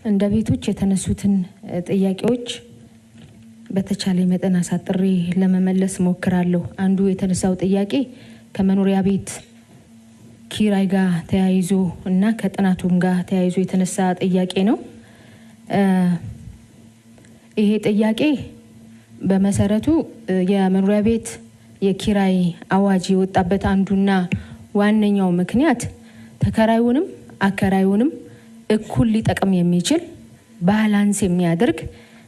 እንደ ቤቶች የተነሱትን ጥያቄዎች በተቻለ መጠን አሳጥሬ ለመመለስ ሞክራለሁ። አንዱ የተነሳው ጥያቄ ከመኖሪያ ቤት ኪራይ ጋር ተያይዞ እና ከጥናቱም ጋር ተያይዞ የተነሳ ጥያቄ ነው። ይሄ ጥያቄ በመሰረቱ የመኖሪያ ቤት የኪራይ አዋጅ የወጣበት አንዱና ዋነኛው ምክንያት ተከራዩንም አከራዩንም እኩል ሊጠቅም የሚችል ባላንስ የሚያደርግ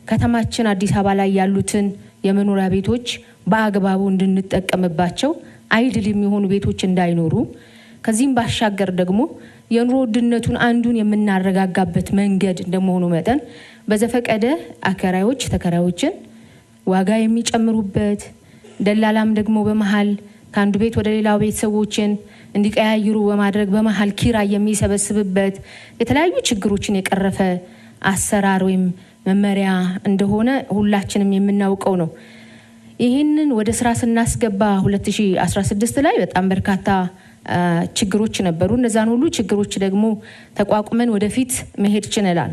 ከተማችን አዲስ አበባ ላይ ያሉትን የመኖሪያ ቤቶች በአግባቡ እንድንጠቀምባቸው አይድል የሚሆኑ ቤቶች እንዳይኖሩ ከዚህም ባሻገር ደግሞ የኑሮ ውድነቱን አንዱን የምናረጋጋበት መንገድ እንደመሆኑ መጠን በዘፈቀደ አከራዮች ተከራዮችን ዋጋ የሚጨምሩበት ደላላም ደግሞ በመሃል ከአንዱ ቤት ወደ ሌላው ቤት ሰዎችን እንዲቀያይሩ በማድረግ በመሃል ኪራይ የሚሰበስብበት የተለያዩ ችግሮችን የቀረፈ አሰራር ወይም መመሪያ እንደሆነ ሁላችንም የምናውቀው ነው። ይህንን ወደ ስራ ስናስገባ 2016 ላይ በጣም በርካታ ችግሮች ነበሩ። እነዛን ሁሉ ችግሮች ደግሞ ተቋቁመን ወደፊት መሄድ ችለናል።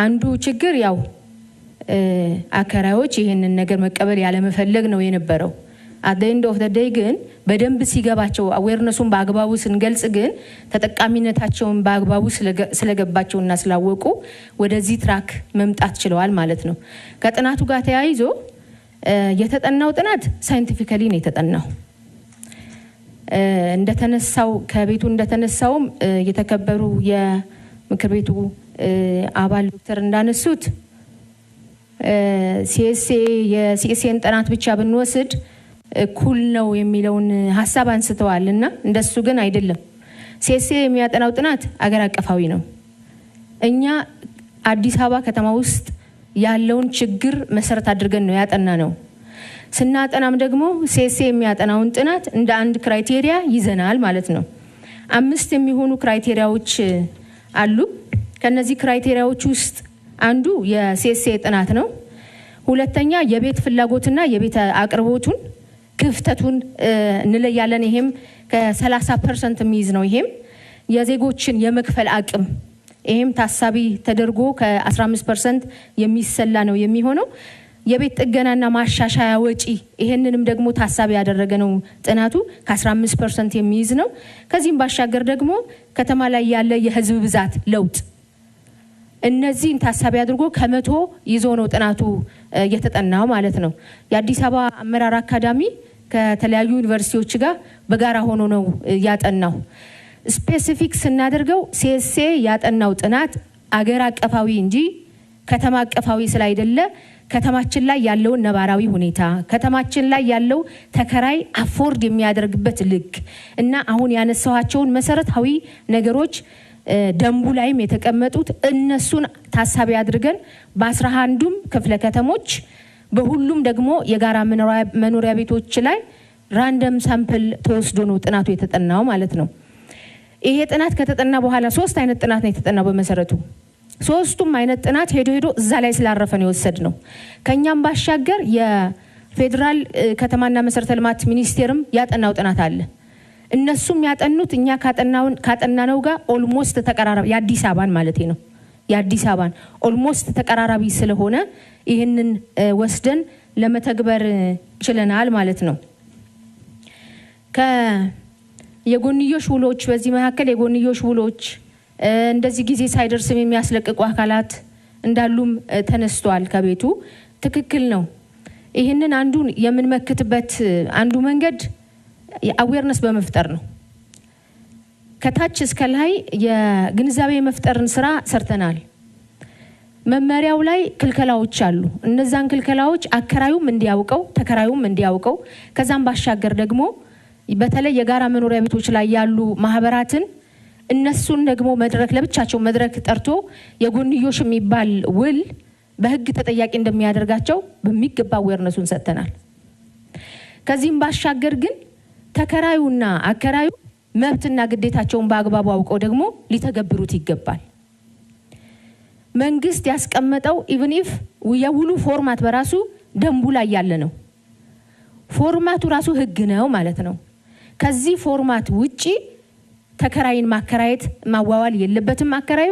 አንዱ ችግር ያው አከራዮች ይህንን ነገር መቀበል ያለመፈለግ ነው የነበረው። at the end of the day ግን በደንብ ሲገባቸው አዌርነሱን በአግባቡ ስንገልጽ ግን ተጠቃሚነታቸውን በአግባቡ ስለገባቸውና ስላወቁ ወደዚህ ትራክ መምጣት ችለዋል ማለት ነው። ከጥናቱ ጋር ተያይዞ የተጠናው ጥናት ሳይንቲፊካሊ ነው የተጠናው። እንደተነሳው ከቤቱ እንደተነሳውም የተከበሩ የምክር ቤቱ አባል ዶክተር እንዳነሱት የሲኤስኤን ጥናት ብቻ ብንወስድ እኩል ነው የሚለውን ሐሳብ አንስተዋልና እንደሱ ግን አይደለም። ሲኤስኤ የሚያጠናው ጥናት አገር አቀፋዊ ነው። እኛ አዲስ አበባ ከተማ ውስጥ ያለውን ችግር መሰረት አድርገን ነው ያጠናነው። ስናጠናም ደግሞ ሲኤስኤ የሚያጠናውን ጥናት እንደ አንድ ክራይቴሪያ ይዘናል ማለት ነው። 5 የሚሆኑ ክራይቴሪያዎች አሉ። ከነዚህ ክራይቴሪያዎች ውስጥ አንዱ የሲኤስኤ ጥናት ነው። ሁለተኛ የቤት ፍላጎትና የቤት አቅርቦቱን ክፍተቱን እንለያለን። ይሄም ከ30% የሚይዝ ነው። ይሄም የዜጎችን የመክፈል አቅም ይሄም ታሳቢ ተደርጎ ከ15% የሚሰላ ነው የሚሆነው። የቤት ጥገናና ማሻሻያ ወጪ ይሄንንም ደግሞ ታሳቢ ያደረገ ነው ጥናቱ ከ15% የሚይዝ ነው። ከዚህም ባሻገር ደግሞ ከተማ ላይ ያለ የህዝብ ብዛት ለውጥ እነዚህን ታሳቢ አድርጎ ከ100 ይዞ ነው ጥናቱ የተጠናው ማለት ነው። የአዲስ አበባ አመራር አካዳሚ ከተለያዩ ዩኒቨርሲቲዎች ጋር በጋራ ሆኖ ነው ያጠናው። ስፔሲፊክ ስናደርገው ሲኤስኤ ያጠናው ጥናት አገር አቀፋዊ እንጂ ከተማ አቀፋዊ ስላይደለ ከተማችን ላይ ያለውን ነባራዊ ሁኔታ ከተማችን ላይ ያለው ተከራይ አፎርድ የሚያደርግበት ልክ እና አሁን ያነሳኋቸውን መሰረታዊ ነገሮች ደንቡ ላይም የተቀመጡት እነሱን ታሳቢ አድርገን በ11ዱም ክፍለ ከተሞች በሁሉም ደግሞ የጋራ መኖሪያ ቤቶች ላይ ራንደም ሳምፕል ተወስዶ ነው ጥናቱ የተጠናው ማለት ነው። ይሄ ጥናት ከተጠና በኋላ 3 አይነት ጥናት ነው የተጠናው በመሰረቱ። 3ቱም አይነት ጥናት ሄዶ እዛ ላይ ስላረፈ ነው የወሰድነው። ከኛም ባሻገር የፌደራል ከተማና መሰረተ ልማት ሚኒስቴርም ያጠናው ጥናት አለ። እነሱም ያጠኑት እኛ ካጠናነው ጋር ኦልሞስት ተቀራራቢ የአዲስ አበባን ማለት ነው የአዲስ አበባን ኦልሞስት ተቀራራቢ ስለሆነ ይሄንን ወስደን ለመተግበር ችለናል ማለት ነው። የጎንዮሽ ውሎች በዚህ መካከል የጎንዮሽ ውሎች እንደዚህ ጊዜ ሳይደርስም የሚያስለቅቁ አካላት እንዳሉም ተነስቷል። ከቤቱ ትክክል ነው። ይሄንን አንዱን የምንመክትበት አንዱ መንገድ አዌርነስ በመፍጠር ነው። ከታች እስከ ላይ የግንዛቤ መፍጠርን ስራ ሰርተናል። መመሪያው ላይ ክልከላዎች አሉ። እነዛን ክልከላዎች አከራዩም እንዲያውቀው ተከራዩም እንዲያውቀው ከዛም ባሻገር ደግሞ በተለይ የጋራ መኖሪያ ቤቶች ላይ ያሉ ማህበራትን እነሱን ደግሞ መድረክ ለብቻቸው መድረክ ጠርቶ የጎንዮሽ የሚባል ውል በህግ ተጠያቂ እንደሚያደርጋቸው በሚገባ አዌርነሱን ሰጥተናል። ከዚህም ባሻገር ግን ተከራዩና አከራዩ መብትና ግዴታቸውን በአግባቡ አውቀው ደግሞ ሊተገብሩት ይገባል። መንግስት ያስቀመጠው ኢቭን ኢፍ የውሉ ፎርማት በራሱ ደንቡ ላይ ያለ ነው። ፎርማቱ ራሱ ህግ ነው ማለት ነው። ከዚህ ፎርማት ውጪ ተከራይን ማከራየት ማዋዋል የለበትም አከራዩ።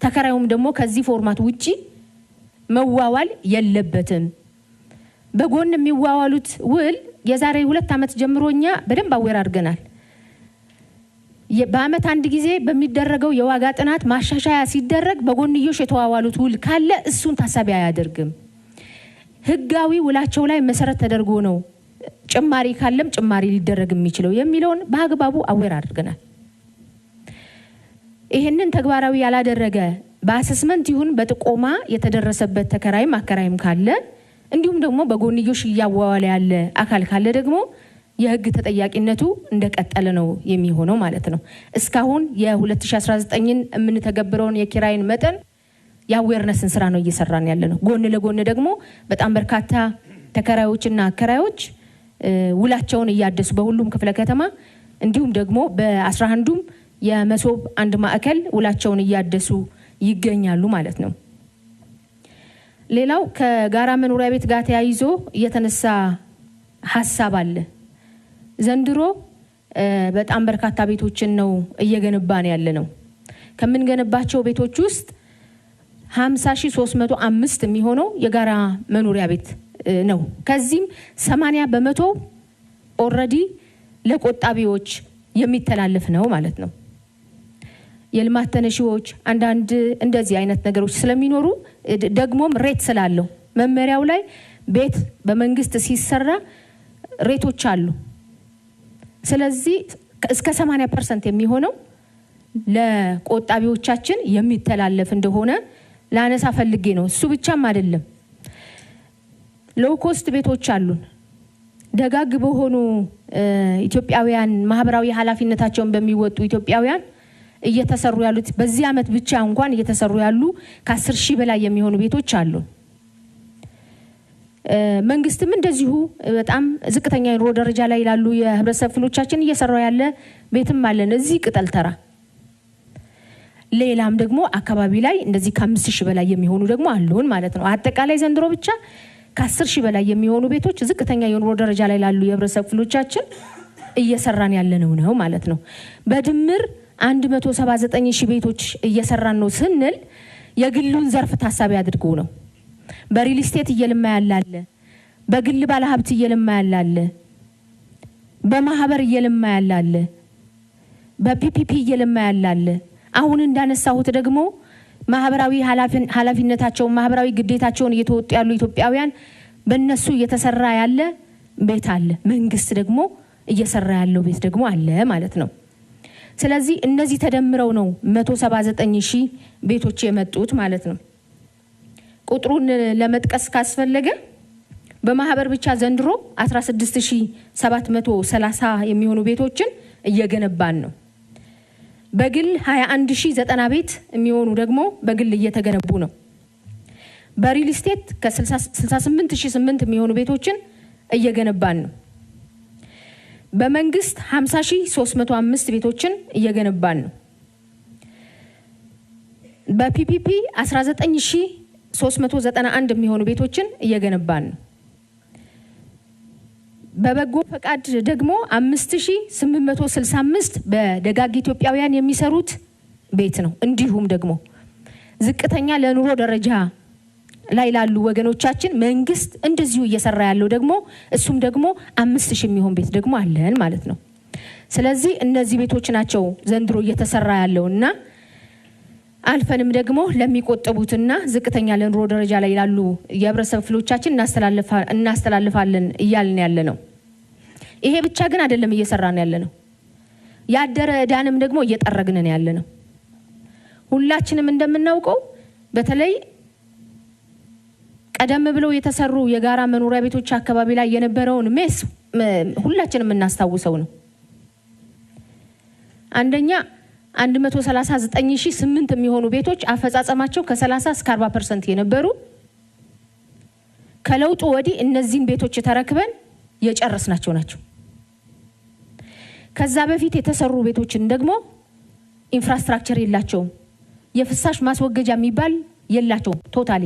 ተከራዩም ደግሞ ከዚህ ፎርማት ውጪ መዋዋል የለበትም። በጎን የሚዋዋሉት ውል የዛሬ 2 ዓመት ጀምሮኛ በደንብ አወር አድርገናል። በአመት አንድ ጊዜ በሚደረገው የዋጋ ጥናት ማሻሻያ ሲደረግ በጎንዮሽ የተዋዋሉት ውል ካለ እሱን ታሳቢ አያደርግም። ህጋዊ ውላቸው ላይ መሰረት ተደርጎ ነው ጭማሪ ካለም ጭማሪ ሊደረግ የሚችለው የሚለውን በአግባቡ አወር አድርገናል። ይሄንን ተግባራዊ ያላደረገ በአሰስመንት ይሁን በጥቆማ የተደረሰበት ተከራይም አከራይም ካለ እንዲሁም ደግሞ በጎንዮሽ ያዋዋለ ያለ አካል ካለ ደግሞ የህግ ተጠያቂነቱ እንደቀጠለ ነው የሚሆነው ማለት ነው። እስካሁን የ2019ን የምንተገብረውን የኪራይን መጠን ያዌርነስን ስራ ነው እየሰራን ያለነው። ጎን ለጎን ደግሞ በጣም በርካታ ተከራዮችና አከራዮች ውላቸውን እያደሱ በሁሉም ክፍለ ከተማ እንዲሁም ደግሞ በ11ዱም የመሶብ አንድ ማዕከል ውላቸውን እያደሱ ይገኛሉ ማለት ነው። ሌላው ከጋራ መኖሪያ ቤት ጋር ተያይዞ የተነሳ ሐሳብ አለ። ዘንድሮ በጣም በርካታ ቤቶችን ነው እየገነባን ያለነው። ከመንገነባቸው ቤቶች ውስጥ 50305 የሚሆነው የጋራ መኖሪያ ቤት ነው። ከዚህም 80% ኦሬዲ ለቆጣቢዎች የሚተላለፍ ነው ማለት ነው። የልማት ተነሺዎች አንዳንድ እንደዚህ አይነት ነገሮች ስለሚኖሩ ደግሞም ሬት ስላለው መመሪያው ላይ ቤት በመንግስት ሲሰራ ሬቶች አሉ። ስለዚህ እስከ 80% የሚሆነው ለቆጣቢዎቻችን የሚተላለፍ እንደሆነ ላነሳ ፈልጌ ነው። እሱ ብቻም አይደለም። ሎው ኮስት ቤቶች አሉን። ደጋግ በሆኑ ኢትዮጵያውያን ማህበራዊ ኃላፊነታቸውን በሚወጡ ኢትዮጵያውያን እየተሰሩ ያሉት በዚህ አመት ብቻ እንኳን እየተሰሩ ያሉ ከ10,000 በላይ የሚሆኑ ቤቶች አሉ። መንግስትም እንደዚሁ በጣም ዝቅተኛ የኑሮ ደረጃ ላይ ያሉ የህብረተሰብ ክፍሎቻችን እየሰራ ያለ ቤትም አለን እዚህ ቅጠል ተራ። ሌላም ደግሞ አካባቢ ላይ እንደዚህ ከ5,000 በላይ የሚሆኑ ደግሞ አሉን ማለት ነው። አጠቃላይ ዘንድሮ ብቻ ከ10,000 በላይ የሚሆኑ ቤቶች ዝቅተኛ የኑሮ ደረጃ ላይ ያሉ የህብረተሰብ ክፍሎቻችን እየሰራን ያለነው ነው ማለት ነው። በድምር 179,000 ቤቶች እየሰራን ነው ስንል የግሉን ዘርፍ ታሳቢ አድርጎ ነው። በሪል ስቴት እየለማ ያላለ፣ በግል ባለሀብት እየለማ ያላለ፣ በማህበር እየለማ ያላለ፣ በፒፒፒ እየለማ ያላለ፣ አሁን እንዳነሳሁት ደግሞ ማህበራዊ ኃላፊነታቸውን ማህበራዊ ግዴታቸውን እየተወጡ ያሉ ኢትዮጵያውያን በእነሱ እየተሰራ ያለ ቤት አለ። መንግስት ደግሞ እየሰራ ያለው ቤት ደግሞ አለ ማለት ነው። ስለዚህ እነዚህ ተደምረው ነው 179,000 ቤቶች የመጡት ማለት ነው። ቁጥሩን ለመጥቀስ ካስፈለገ በማህበር ብቻ ዘንድሮ 16,730 የሚሆኑ ቤቶችን እየገነባን ነው። በግል 21,090 ቤት የሚሆኑ ደግሞ በግል እየተገነቡ ነው። በሪል ስቴት ከ68,008 የሚሆኑ ቤቶችን እየገነባን ነው። በመንግስት 50,305 ቤቶችን እየገነባን ነው። በፒፒፒ 19,391 የሚሆኑ ቤቶችን እየገነባን ነው። በበጎ ፈቃድ ደግሞ 5,865 በደጋግ ኢትዮጵያውያን የሚሰሩት ቤት ነው። እንዲሁም ደግሞ ዝቅተኛ ለኑሮ ደረጃ ላይ ላሉ ወገኖቻችን መንግስት እንደዚሁ እየሰራ ያለው ደግሞ እሱም ደግሞ 5,000 የሚሆን ቤት ደግሞ አለን ማለት ነው። ስለዚህ እነዚህ ቤቶች ናቸው ዘንድሮ እየተሰራ ያለውና አልፈንም ደግሞ ለሚቆጥቡትና ዝቅተኛ ለኑሮ ደረጃ ላይ ያሉ የህብረተሰብ ክፍሎቻችን እናስተላልፋለን እያልን ያለ ነው። ይሄ ብቻ ግን አይደለም እየሰራን ያለ ነው። ያደረ ዕዳንም ደግሞ እየጠረግን ያለ ነው። ሁላችንም እንደምናውቀው በተለይ ቀደም ብለው የተሰሩ የጋራ መኖሪያ ቤቶች አካባቢ ላይ የነበረውን ሜስ ሁላችንም እናስታውሰው ነው። አንደኛ 139,008 የሚሆኑ ቤቶች አፈጻጸማቸው ከ30 እስከ 40% የነበሩ ከለውጡ ወዲህ እነዚህን ቤቶች ተረክበን የጨረስናቸው ናቸው። ከዛ በፊት የተሰሩ ቤቶችን ደግሞ ኢንፍራስትራክቸር የላቸውም። የፍሳሽ ማስወገጃ የሚባል የላቸውም። ቶታሊ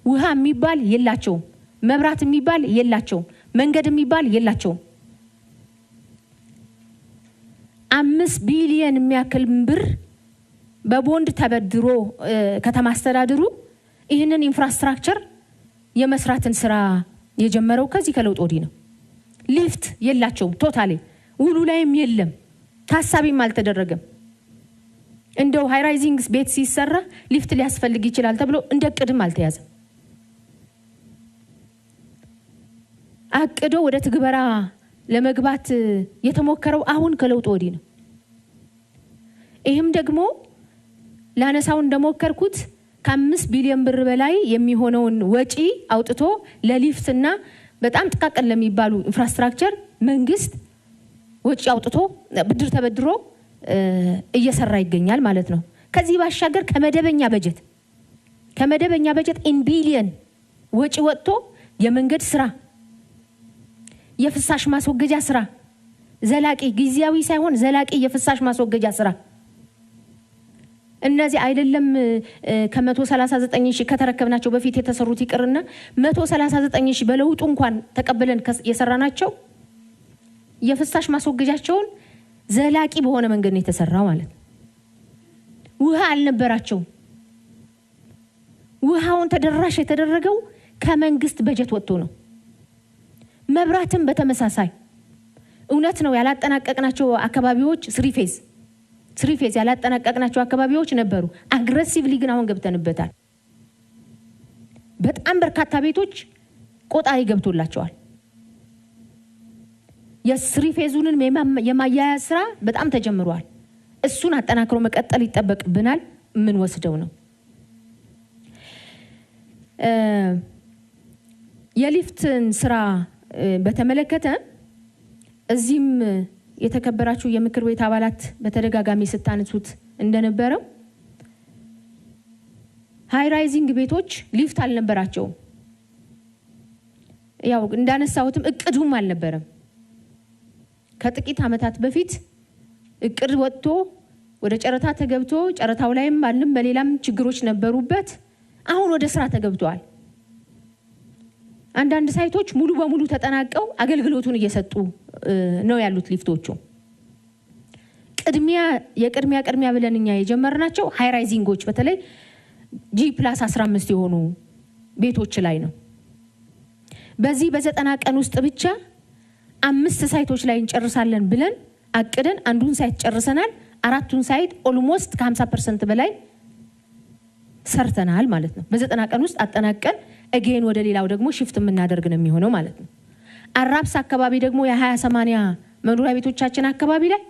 ውሃ የሚባል የላቸውም። መብራት የሚባል የላቸውም። መንገድ የሚባል የላቸውም። 5 ቢሊዮን የሚያክል ብር በቦንድ ተበድሮ ከተማ አስተዳደሩ ይህንን ኢንፍራስትራክቸር የመስራትን ስራ የጀመረው ከዚህ ከለውጥ ወዲህ ነው። ሊፍት የላቸውም ቶታሊ ውሉ ላይም የለም ታሳቢም አልተደረገም። እንደው ሃይ ራይዚንግ ቤት ሲሰራ ሊፍት ሊያስፈልግ ይችላል ተብሎ እንደቅድም አልተያዘም። አቅዶ ወደ ትግበራ ለመግባት የተሞከረው አሁን ከለውጥ ወዲህ ነው። ይህም ደግሞ ላነሳው እንደሞከርኩት ከ5 ቢሊዮን ብር በላይ የሚሆነውን ወጪ አውጥቶ ለሊፍትና በጣም ጥቃቅን ለሚባሉ ኢንፍራስትራክቸር መንግስት ወጪ አውጥቶ ብድር ተበድሮ እየሰራ ይገኛል ማለት ነው። ከዚህ ባሻገር ከመደበኛ በጀት ኢን ቢሊዮን ወጪ ወጥቶ የመንገድ ስራ፣ የፍሳሽ ማስወገጃ ስራ፣ ዘላቂ ጊዜያዊ ሳይሆን ዘላቂ የፍሳሽ ማስወገጃ ስራ እነዚህ አይደለም ከ139 ሺህ ከተረከብናቸው በፊት የተሰሩት ይቅርና 139 ሺህ በለውጡ እንኳን ተቀበለን የሰራናቸው የፍሳሽ ማስወገጃቸውን ዘላቂ በሆነ መንገድ ነው የተሰራው ማለት ነው። ውሃ አልነበራቸው። ውሃውን ተደራሽ የተደረገው ከመንግስት በጀት ወጥቶ ነው። መብራትም በተመሳሳይ እውነት ነው ያላጠናቀቅናቸው አካባቢዎች ስሪ ፌዝ ያላጠናቀቅናቸው አካባቢዎች ነበሩ። አግሬሲቭሊ ግን አሁን ገብተንበታል። በጣም በርካታ ቤቶች ቆጣሪ ገብቶላቸዋል። የስሪ ፌዙንን የማያያዝ ስራ በጣም ተጀምሯል። እሱን አጠናክሮ መቀጠል ይጠበቅብናል። ምን ወስደው ነው የሊፍትን ስራ በተመለከተ እዚህም የተከበራችሁ የምክር ቤት አባላት በተደጋጋሚ ስታነሱት እንደነበረው ሃይ ራይዚንግ ቤቶች ሊፍት አልነበራቸው። ያው እንዳነሳሁትም እቅዱም አልነበረም። ከጥቂት አመታት በፊት እቅድ ወጥቶ ወደ ጨረታ ተገብቶ ጨረታው ላይም ባልም በሌላም ችግሮች ነበሩበት። አሁን ወደ ስራ ተገብቷል። አንዳንድ ሳይቶች ሙሉ በሙሉ ተጠናቀው አገልግሎቱን እየሰጡ ነው ያሉት ሊፍቶቹ። ቅድሚያ ብለንኛ የጀመርናቸው ሃይ ራይዚንጎች በተለይ G+15 የሆኑ ቤቶች ላይ ነው። በዚህ በ90 ቀን ውስጥ ብቻ 5 ሳይቶች ላይ እንጨርሳለን ብለን አቅደን አንዱን ሳይት ጨርሰናል። 4ቱን ሳይት ኦልሞስት ከ50% በላይ ሰርተናል ማለት ነው። በ90 ቀን ውስጥ አጠናቀን again ወደ ሌላው ደግሞ ሽፍት የምናደርግ ነው የሚሆነው ማለት ነው። አራብስ አካባቢ ደግሞ የ20/80 መኖሪያ ቤቶቻችን አካባቢ ላይ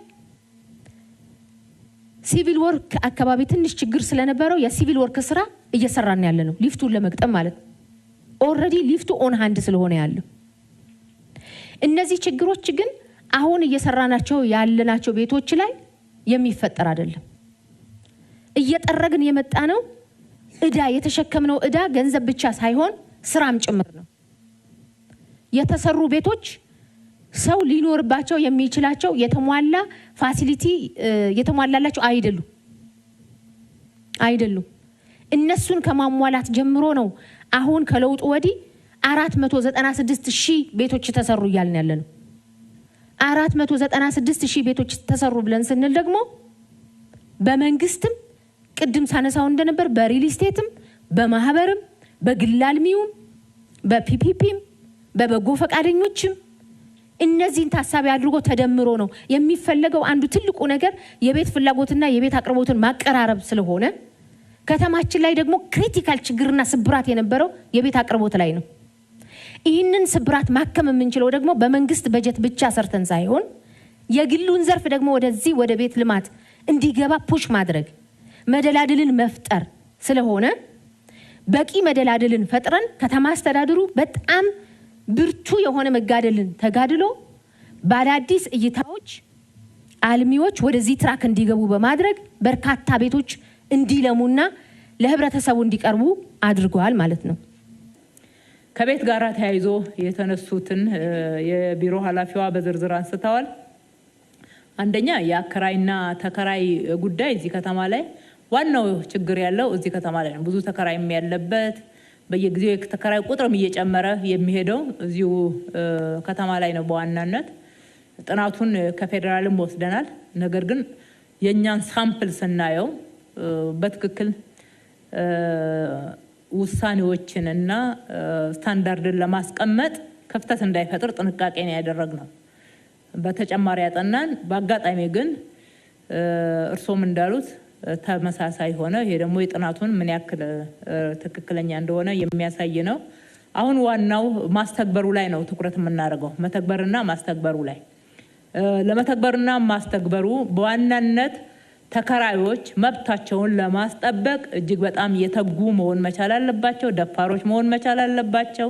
ሲቪል ወርክ አካባቢ ትንሽ ችግር ስለነበረው የሲቪል ወርክ ስራ እየሰራን ያለ ነው ሊፍቱን ለመግጠም ማለት ነው። ኦሬዲ ሊፍቱ ኦን ሃንድ ስለሆነ ያለው እነዚህ ችግሮች ግን አሁን እየሰራናቸው ያለናቸው ቤቶች ላይ የሚፈጠር አይደለም። እየጠረግን የመጣ ነው እዳ የተሸከምነው እዳ ገንዘብ ብቻ ሳይሆን ስራም ጭምር ነው። የተሰሩ ቤቶች ሰው ሊኖርባቸው የሚችላቸው የተሟላ ፋሲሊቲ የተሟላላቸው አይደሉም። እነሱን ከማሟላት ጀምሮ ነው አሁን ከለውጥ ወዲህ 496 ሺህ ቤቶች ተሰሩ ይያልን ያለነው። 496 ሺህ ቤቶች ተሰሩ ብለን ስንል ደግሞ በመንግስትም ቅድም ሳነሳው እንደነበር በሪል ስቴትም በማህበርም በግላልሚውም በፒፒፒም በበጎ ፈቃደኞችም እነዚህን ታሳቢ አድርጎ ተደምሮ ነው የሚፈለገው። አንዱ ትልቁ ነገር የቤት ፍላጎትና የቤት አቅርቦትን ማቀራረብ ስለሆነ ከተማችን ላይ ደግሞ ክሪቲካል ችግርና ስብራት የነበረው የቤት አቅርቦት ላይ ነው። ይህንን ስብራት ማከም የምንችለው ደግሞ በመንግስት በጀት ብቻ ሰርተን ሳይሆን የግሉን ዘርፍ ደግሞ ወደዚህ ወደ ቤት ልማት እንዲገባ ፑሽ ማድረግ መደላድልን መፍጠር ስለሆነ በቂ መደላድልን ፈጥረን ከተማ አስተዳደሩ በጣም ብርቱ የሆነ መጋደልን ተጋድሎ ባዳዲስ እይታዎች አልሚዎች ወደዚህ ትራክ እንዲገቡ በማድረግ በርካታ ቤቶች እንዲለሙና ለህብረተሰቡ እንዲቀርቡ አድርጓል ማለት ነው። ከቤት ጋራ ተያይዞ የተነሱትን የቢሮ ኃላፊዋ በዝርዝር አንስተዋል። አንደኛ የአከራይና ተከራይ ጉዳይ እዚህ ከተማ ላይ ዋናው ችግር ያለው እዚህ ከተማ ላይ ነው። ብዙ ተከራይም ያለበት በየጊዜው የተከራይ ቁጥርም እየጨመረ የሚሄደው እዚሁ ከተማ ላይ ነው በዋናነት። ጥናቱን ከፌደራልም ወስደናል። ነገር ግን የኛን ሳምፕል ስናየው በትክክል ውሳኔዎችንና ስታንዳርድን ለማስቀመጥ ክፍተት እንዳይፈጥር ጥንቃቄ ነው ያደረግነው። በተጨማሪ ያጠናን በአጋጣሚ ግን እርሶም እንዳሉት ተመሳሳይ ሆነ። ይሄ ደግሞ የጥናቱን ምን ያክል ትክክለኛ እንደሆነ የሚያሳይ ነው። አሁን ዋናው ማስተግበሩ ላይ ነው ትኩረት የምናደርገው፣ መተግበርና ማስተግበሩ ላይ። ለመተግበርና ማስተግበሩ በዋናነት ተከራዮች መብታቸውን ለማስጠበቅ እጅግ በጣም የተጉ መሆን መቻል አለባቸው፣ ደፋሮች መሆን መቻል አለባቸው።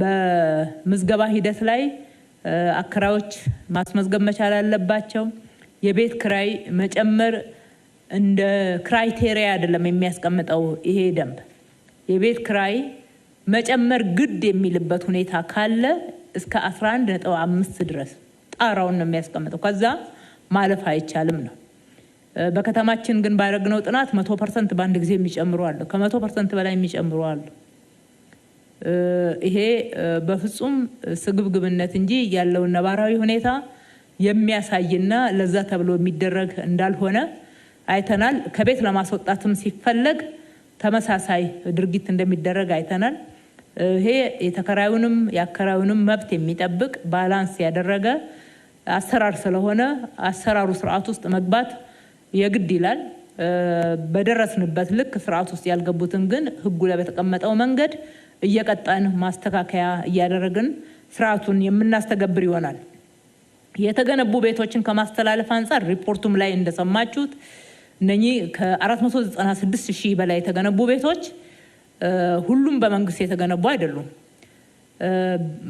በምዝገባ ሂደት ላይ አከራዮች ማስመዝገብ መቻል አለባቸው። የቤት ክራይ መጨመር እንደ ክራይቴሪያ አይደለም የሚያስቀምጠው ይሄ ደንብ። የቤት ክራይ መጨመር ግድ የሚልበት ሁኔታ ካለ እስከ 11.5 ድረስ ጣራውን ነው የሚያስቀምጠው። ከዛ ማለፍ አይቻልም ነው። በከተማችን ግን ባደረግነው ጥናት 100% በአንድ ጊዜ የሚጨምሩ አሉ፣ ከ100% በላይ የሚጨምሩ አሉ። ይሄ በፍጹም ስግብግብነት እንጂ ያለውን ነባራዊ ሁኔታ የሚያሳይና ለዛ ተብሎ የሚደረግ እንዳልሆነ አይተናል። ከቤት ለማስወጣትም ሲፈለግ ተመሳሳይ ድርጊት እንደሚደረግ አይተናል። ይሄ የተከራዩንም ያከራዩንም መብት የሚጠብቅ ባላንስ ያደረገ አሰራር ስለሆነ አሰራሩ ስርዓት ውስጥ መግባት የግድ ይላል። በደረስንበት ልክ ስርዓት ውስጥ ያልገቡትን ግን ህጉ ላይ በተቀመጠው መንገድ እየቀጣን ማስተካከያ እያደረግን ስርዓቱን የምናስተገብር ይሆናል። የተገነቡ ቤቶችን ከማስተላለፍ አንፃር ሪፖርቱም ላይ እንደሰማችሁት እነኚህ ከ496,000 በላይ የተገነቡ ቤቶች ሁሉም በመንግስት የተገነቡ አይደሉም።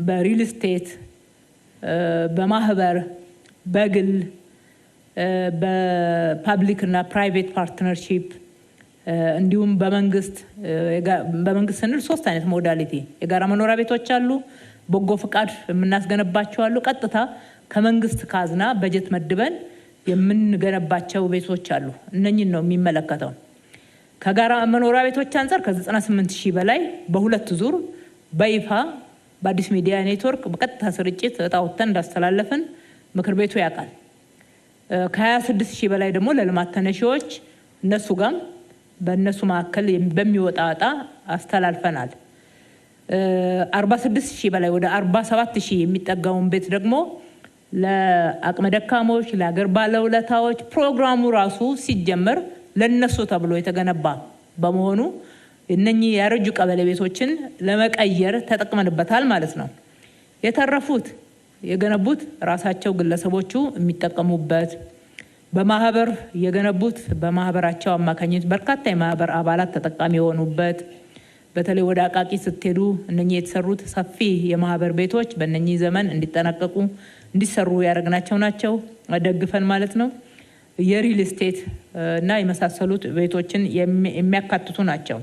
በሪል ስቴት፣ በማህበር፣ በግል፣ በፓብሊክ እና ፕራይቬት ፓርትነርሺፕ እንዲሁም በመንግስት ስንል 3 አይነት ሞዳሊቲ የጋራ መኖሪያ ቤቶች አሉ፣ በጎ ፍቃድ የምናስገነባቸው አሉ፣ ቀጥታ ከመንግስት ካዝና በጀት መድበን የምንገነባቸው ቤቶች አሉ። እነኚህን ነው የሚመለከተው። ከጋራ መኖሪያ ቤቶች አንፃር ከ98,000 በላይ በሁለት ዙር በይፋ በአዲስ ሚዲያ ኔትወርክ በቀጥታ ስርጭት እጣውተን እንዳስተላለፍን ምክር ቤቱ ያውቃል። ከ26,000 በላይ ደግሞ ለልማት ተነሺዎች እነሱ ጋም በእነሱ መካከል በሚወጣ እጣ አስተላልፈናል። 46,000 በላይ ወደ 47,000 የሚጠጋውን ቤት ደግሞ ለአቅመ ደካሞች፣ ለሀገር ባለውለታዎች ፕሮግራሙ ራሱ ሲጀመር ለነሱ ተብሎ የተገነባ በመሆኑ እነኚህ ያረጁ ቀበሌ ቤቶችን ለመቀየር ተጠቅመንበታል ማለት ነው። የተረፉት የገነቡት ራሳቸው ግለሰቦቹ የሚጠቀሙበት፣ በማህበር የገነቡት በማህበራቸው አማካኝነት በርካታ የማህበር አባላት ተጠቃሚ የሆኑበት፣ በተለይ ወደ አቃቂ ስትሄዱ እነኚህ የተሰሩት ሰፊ የማህበር ቤቶች በእነኚህ ዘመን እንዲጠናቀቁ እንዲሰሩ ያደረግናቸው ናቸው፣ ደግፈን ማለት ነው። የሪል ስቴት እና የመሳሰሉት ቤቶችን የሚያካትቱ ናቸው።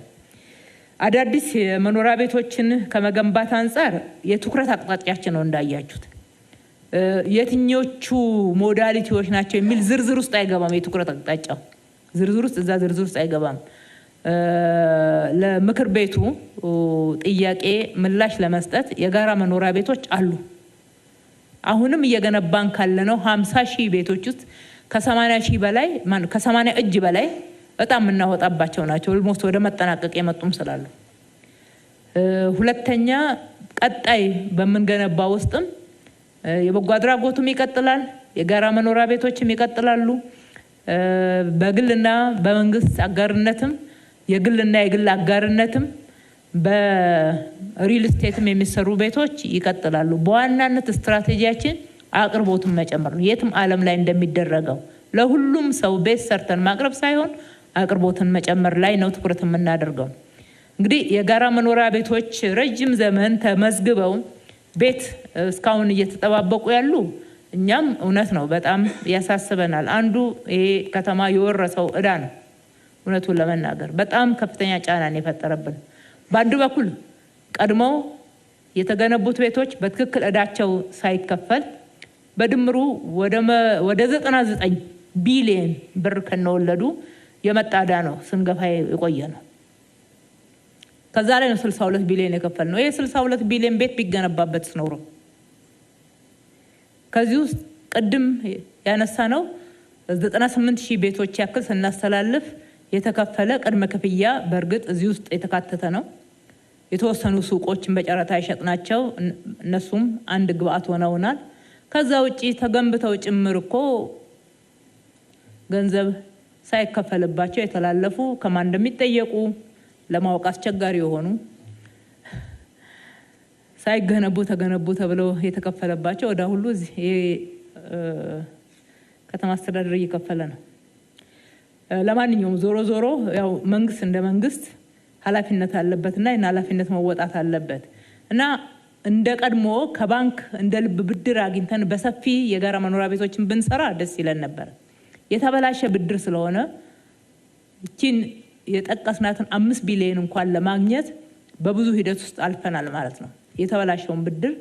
አዳዲስ የመኖሪያ ቤቶችን ከመገንባት አንፃር የትኩረት አቅጣጫችን ነው እንዳያችሁት። የትኞቹ ሞዳሊቲዎች ናቸው የሚል ዝርዝር ውስጥ አይገባም። የትኩረት አቅጣጫው ዝርዝር ውስጥ አይገባም። ለምክር ቤቱ ጥያቄ ምላሽ ለመስጠት የጋራ መኖሪያ ቤቶች አሉ። አሁንም እየገነባን ካለነው 50,000 ቤቶች ውስጥ ከ80,000 በላይ ከ80 እጅ በላይ በጣም እናወጣባቸው ናቸው። ኦልሞስት ወደ መጠናቀቅ የመጡም ስላሉ፣ ሁለተኛ ቀጣይ በመንገነባ ውስጥም የበጎ አድራጎቱም ይቀጥላል፣ የጋራ መኖሪያ ቤቶችም ይቀጥላሉ። በግልና በመንግስት አጋርነትም የግልና የግል አጋርነትም በሪል ስቴትም የሚሰሩ ቤቶች ይቀጥላሉ። በዋናነት ስትራቴጂያችን አቅርቦትን መጨመር ነው። የትም ዓለም ላይ እንደሚደረገው ለሁሉም ሰው ቤት ሰርተን ማቅረብ ሳይሆን አቅርቦትን መጨመር ላይ ነው ትኩረት የምናደርገው። እንግዲህ የጋራ መኖሪያ ቤቶች ረጅም ዘመን ተመዝግበው ቤት እስካሁን እየተጠባበቁ ያሉ እኛም እውነት ነው በጣም ያሳስበናል። አንዱ ይሄ ከተማ የወረሰው ዕዳ ነው። እውነቱን ለመናገር በጣም ከፍተኛ ጫናን የፈጠረብን። በአንድ በኩል ቀድሞው የተገነቡት ቤቶች በትክክል ዕዳቸው ሳይከፈል በድምሩ ወደ 99 ቢሊዮን ብር ከነወለዱ የመጣ ዕዳ ነው ስንገፋ የቆየ ነው። ከዛ ላይ ነው 62 ቢሊዮን የከፈል ነው። ይሄ 62 ቢሊዮን ቤት ቢገነባበት ኖሮ ከዚህ ውስጥ ቅድም ያነሳ ነው 98,000 ቤቶች ያክል ስናስተላልፍ የተከፈለ ቅድመ ክፍያ በርግጥ እዚህ ውስጥ የተካተተ ነው። የተወሰኑ ሱቆችን በጨረታ ይሸጥናቸው እነሱም አንድ ግብአት ሆነውናል። ከዛ ውጪ ተገንብተው ጭምር እኮ ገንዘብ ሳይከፈልባቸው የተላለፉ ከማን እንደሚጠየቁ ለማወቅ አስቸጋሪ የሆኑ ሳይገነቡ ተገነቡ ተብለው የተከፈለባቸው ወደ ሁሉ እዚህ ከተማ አስተዳደር እየከፈለ ነው። ለማንኛውም ዞሮ ያው መንግስት እንደ መንግስት ኃላፊነት አለበትና እና ኃላፊነት መወጣት አለበት እና እንደ ቀድሞ ከባንክ እንደ ልብ ብድር አግኝተን በሰፊ የጋራ መኖሪያ ቤቶችን ብንሰራ ደስ ይለን ነበር። የተበላሸ ብድር ስለሆነ እቺን የጠቀስናትን 5 ቢሊዮን እንኳን ለማግኘት በብዙ ሂደት ውስጥ አልፈናል ማለት ነው። የተበላሸውን ብድር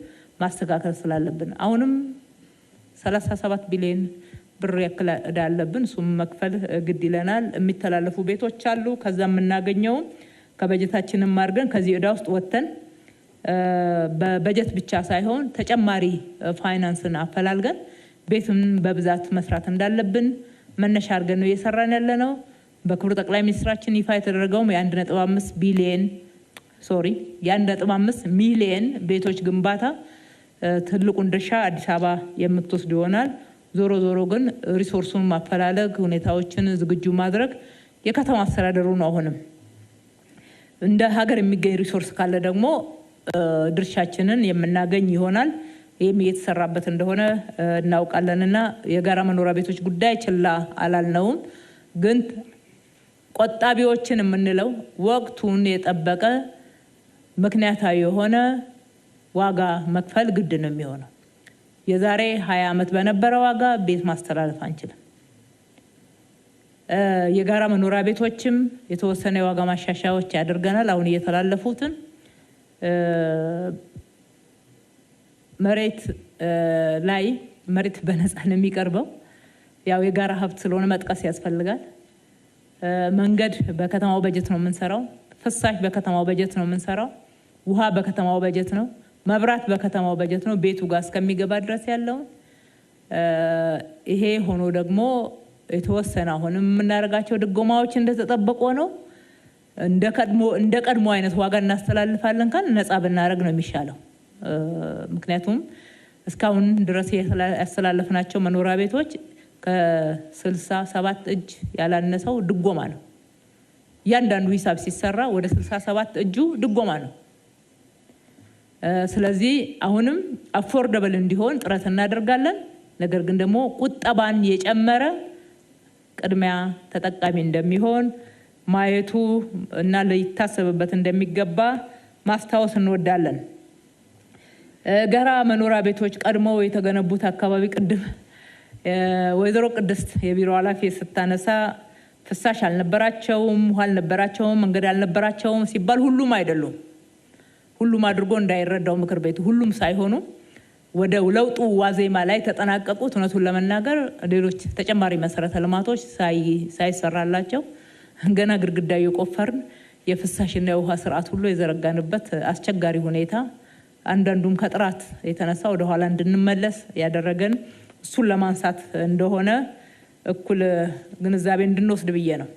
ማስተካከል ስላለብን አሁንም 37 ቢሊዮን ብር ያክል አለብን። እሱም መክፈል ግድ ይለናል። የሚተላለፉ ቤቶች አሉ። ከዛ የምናገኘው ከበጀታችንም ማርገን ከዚህ ዕዳ ውስጥ ወጥተን በበጀት ብቻ ሳይሆን ተጨማሪ ፋይናንስን አፈላልገን ቤቱን በብዛት መስራት እንዳለብን መነሻ አድርገን ነው እየሰራን ያለነው። በክቡር ጠቅላይ ሚኒስትራችን ይፋ የተደረገው የ1.5 ሚሊዮን ቤቶች ግንባታ ትልቁን ድርሻ አዲስ አበባ የምትወስድ ይሆናል። ዞሮ ግን ሪሶርሱን ማፈላለግ ሁኔታዎችን ዝግጁ ማድረግ የከተማ አስተዳደሩ ነው። አሁንም እንደ ሀገር የሚገኝ ሪሶርስ ካለ ደግሞ ድርሻችንን የምናገኝ ይሆናል። ይሄም እየተሰራበት እንደሆነ እናውቃለንና የጋራ መኖሪያ ቤቶች ጉዳይ ችላ አላልነውም። ግን ቆጣቢዎችን የምንለው ወቅቱን የጠበቀ ምክንያታዊ የሆነ ዋጋ መክፈል ግድ ነው የሚሆነው። የዛሬ 20 ዓመት በነበረ ዋጋ ቤት ማስተላለፍ አንችልም። የጋራ መኖሪያ ቤቶችም የተወሰነ የዋጋ ማሻሻያዎች ያደርገናል። አሁን እየተላለፉትን መሬት በነፃ ነው የሚቀርበው። ያው የጋራ ሀብት ስለሆነ መጥቀስ ያስፈልጋል። መንገድ በከተማው በጀት ነው የምንሰራው። ፍሳሽ በከተማው በጀት ነው የምንሰራው። ውሃ በከተማው በጀት ነው። መብራት በከተማው በጀት ነው። ቤቱ ጋር እስከሚገባ ድረስ ያለው ይሄ ሆኖ ደግሞ የተወሰነ አሁንም የምናደርጋቸው ድጎማዎች እንደተጠበቁ ነው። እንደ ቀድሞ አይነት ዋጋ እናስተላልፋለን ካል ነፃ ብናደርግ ነው የሚሻለው። ምክንያቱም እስካሁን ድረስ ያስተላለፍናቸው መኖሪያ ቤቶች ከ67 እጅ ያላነሰው ድጎማ ነው። ያንዳንዱ ሂሳብ ሲሰራ ወደ 67 እጁ ድጎማ ነው። ስለዚህ አሁንም አፎርደብል እንዲሆን ጥረት እናደርጋለን። ነገር ግን ደግሞ ቁጠባን የጨመረ ቅድሚያ ተጠቃሚ እንደሚሆን ማየቱ እና ለይታሰብበት እንደሚገባ ማስታወስ እንወዳለን። ጋራ መኖሪያ ቤቶች ቀድመው የተገነቡት አካባቢ ቅድም ወይዘሮ ቅድስት የቢሮ ኃላፊ ስታነሳ ፍሳሽ አልነበራቸውም፣ ውሃ አልነበራቸውም፣ መንገድ አልነበራቸውም ሲባል ሁሉም አይደሉም። ሁሉም አድርጎ እንዳይረዳው ምክር ቤቱ ሁሉም ሳይሆኑ ወደ ለውጡ ዋዜማ ላይ ተጠናቀቁት። እውነቱን ለመናገር ሌሎች ተጨማሪ መሰረተ ልማቶች ሳይሰራላቸው ገና ግድግዳ የቆፈርን የፍሳሽና የውሃ ስርዓት ሁሉ የዘረጋንበት አስቸጋሪ ሁኔታ አንዳንዱም ከጥራት የተነሳ ወደ ኋላ እንድንመለስ ያደረገን እሱን ለማንሳት እንደሆነ እኩል ግንዛቤ እንድንወስድ ብዬ ነው።